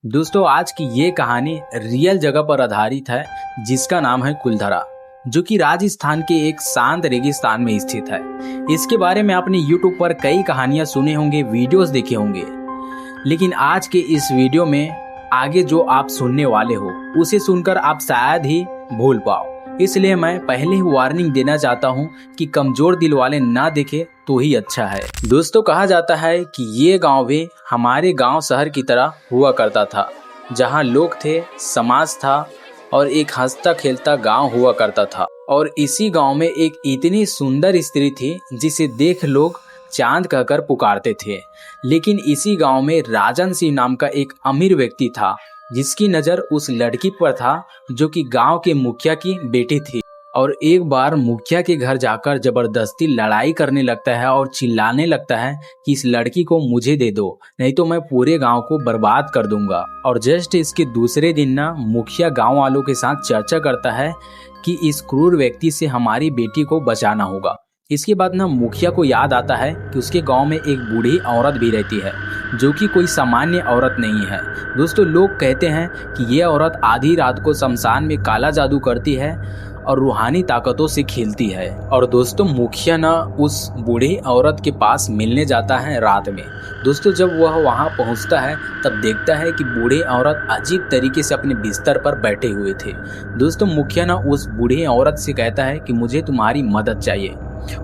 दोस्तों आज की ये कहानी रियल जगह पर आधारित है जिसका नाम है कुलधरा, जो कि राजस्थान के एक शांत रेगिस्तान में स्थित है। इसके बारे में आपने YouTube पर कई कहानियां सुने होंगे, वीडियोस देखे होंगे, लेकिन आज के इस वीडियो में आगे जो आप सुनने वाले हो उसे सुनकर आप शायद ही भूल पाओ। इसलिए मैं पहले ही वार्निंग देना चाहता हूँ कि कमजोर दिल वाले ना देखे तो ही अच्छा है। दोस्तों कहा जाता है कि ये गांव भी हमारे गांव शहर की तरह हुआ करता था, जहां लोग थे, समाज था और एक हंसता खेलता गांव हुआ करता था। और इसी गांव में एक इतनी सुंदर स्त्री थी जिसे देख लोग चांद कहकर पुकारते थे। लेकिन इसी गांव में राजन सिंह नाम का एक अमीर व्यक्ति था जिसकी नज़र उस लड़की पर था जो कि गांव के मुखिया की बेटी थी। और एक बार मुखिया के घर जाकर जबरदस्ती लड़ाई करने लगता है और चिल्लाने लगता है कि इस लड़की को मुझे दे दो, नहीं तो मैं पूरे गांव को बर्बाद कर दूंगा। और जस्ट इसके दूसरे दिन ना मुखिया गांव वालों के साथ चर्चा करता है कि इस क्रूर व्यक्ति से हमारी बेटी को बचाना होगा। इसके बाद ना मुखिया को याद आता है कि उसके गांव में एक बूढ़ी औरत भी रहती है जो कि कोई सामान्य औरत नहीं है। दोस्तों लोग कहते हैं कि ये औरत आधी रात को शमशान में काला जादू करती है और रूहानी ताकतों से खेलती है। और दोस्तों मुखिया ना उस बूढ़ी औरत के पास मिलने जाता है रात में। दोस्तों जब वह वहां पहुंचता है तब देखता है कि बूढ़ी औरत अजीब तरीके से अपने बिस्तर पर बैठे हुए थे। दोस्तों मुखिया ना उस बूढ़ी औरत से कहता है कि मुझे तुम्हारी मदद चाहिए।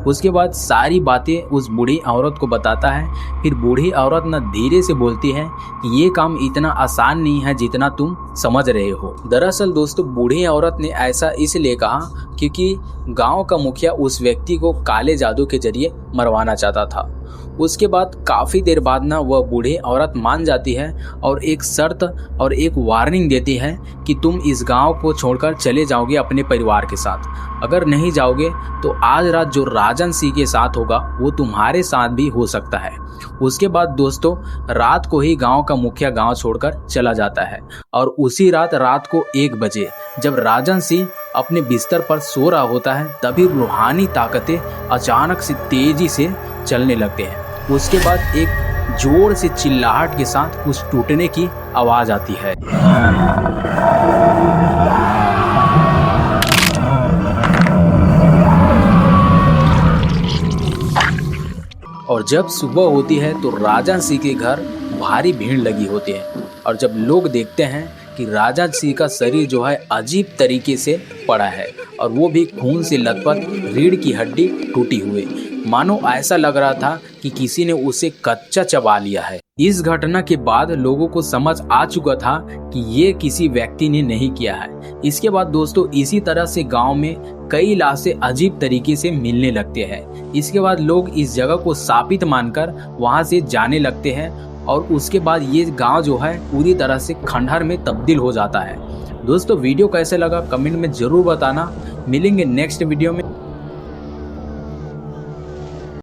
उसके बाद सारी बातें उस बूढ़ी औरत को बताता है। फिर बूढ़ी औरत न धीरे से बोलती है कि ये काम इतना आसान नहीं है जितना तुम समझ रहे हो। दरअसल दोस्तों बूढ़ी औरत ने ऐसा इसलिए कहा क्योंकि गांव का मुखिया उस व्यक्ति को काले जादू के जरिए मरवाना चाहता था। उसके बाद काफी देर बाद ना वह बूढ़ी औरत मान जाती है और एक शर्त और एक वार्निंग देती है कि तुम इस गांव को छोड़कर चले जाओगे अपने परिवार के साथ। अगर नहीं जाओगे तो आज रात जो राजन सिंह के साथ होगा वो तुम्हारे साथ भी हो सकता है। उसके बाद दोस्तों रात को ही गांव का मुखिया गांव छोड़कर चला जाता है। और उसी रात को 1 बजे जब राजन सिंह अपने बिस्तर पर सो रहा होता है तभी रूहानी ताकतें अचानक से तेजी से चलने लगते हैं। उसके बाद एक जोर से चिल्लाहट के साथ कुछ टूटने की आवाज आती है और जब सुबह होती है तो राजन सिंह के घर भारी भीड़ लगी होती है। और जब लोग देखते हैं कि राजन सिंह का शरीर जो है अजीब तरीके से पड़ा है और वो भी खून से लथपथ, रीढ़ की हड्डी टूटी हुई, मानो ऐसा लग रहा था कि किसी ने उसे कच्चा चबा लिया है। इस घटना के बाद लोगों को समझ आ चुका था कि ये किसी व्यक्ति ने नहीं किया है। इसके बाद दोस्तों इसी तरह से गांव में कई लाशें अजीब तरीके से मिलने लगते हैं। इसके बाद लोग इस जगह को शापित मानकर वहां से जाने लगते हैं और उसके बाद ये गांव जो है पूरी तरह से खंडहर में तब्दील हो जाता है। दोस्तों वीडियो कैसे लगा कमेंट में जरूर बताना। मिलेंगे नेक्स्ट वीडियो में।